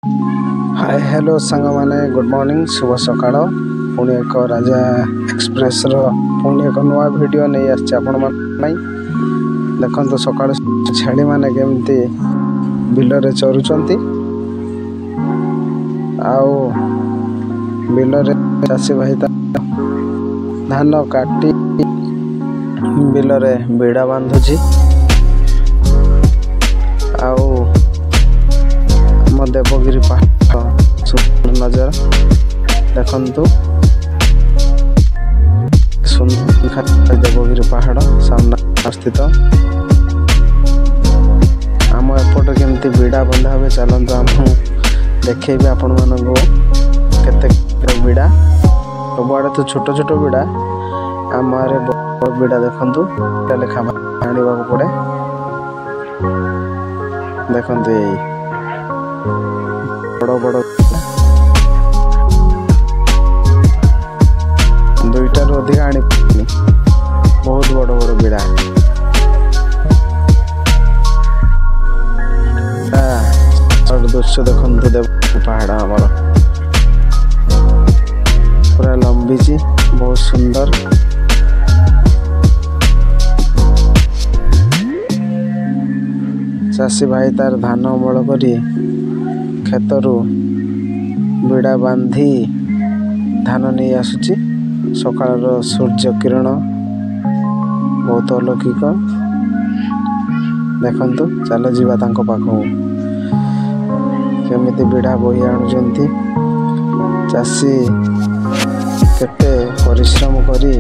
Hi hello सांग माने good morning शुभ सकाळ पुणी एक राजा एक्सप्रेस रो पुणी एक नवा वीडियो नहीं आछे आपण माने देखंतु सकाळ छेली माने केमती बिल रे चरुचंती आउ बिल रे चासी भाई धान काटी बिल रे बेड़ा बांधुची आउ देवगिरी पहाड़ नजर देखंतु देवगिरी पहाड़ सामने स्थित आम एपट केमती बिड़ा बंधा हुए चलते आम देखेबी आपण मानक केते बिड़ा सबुआड़े तो छोट छोट बिड़ा आम बिड़ा देखंतु लेखा आने पड़े देखंतु बड़ बड़ दुईटार अधिक आनी बहुत बड़ बड़ बिड़ा दृश्य देखते देव पहाड़ आमर पूरा लंबी बहुत सुंदर चाषी भाई तार धान अमल करी खेतरु बिड़ा बांधी धान नहीं आसुची सकाळ सूर्य किरण बहुत अलौकिक देखंतु चलो जीवा तांको पाखु केमिति बिड़ा बोही आणुचंती चाषी केते परिश्रम करी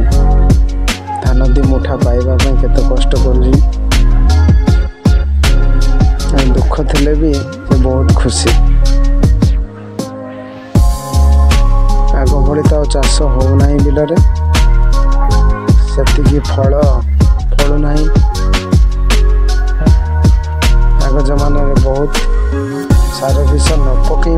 धान दी मुठा पाइबा केते कष्ट करूची दुख थिले भी से बहुत खुशी आग भली तो चाष होना बिल से फल फलू ना आग जमाना बहुत सार विष न पकई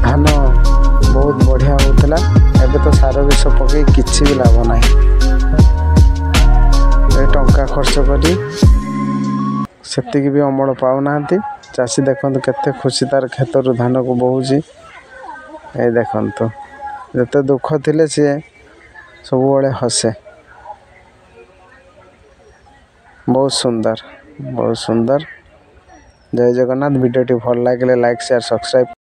धान बहुत बढ़िया होता एबे तो सार विष पकई किसी भी लाभ ना टंका खर्च करी सेतिकी भी अमल पाऊना चाषी देखते केते खुशी तार खेतर धान को बोहुची ए देखंतु जते दुख थिले सी सब बड़े हसे बहुत सुंदर जय जगन्नाथ। वीडियो टी भल लगे लाइक शेयर सब्सक्राइब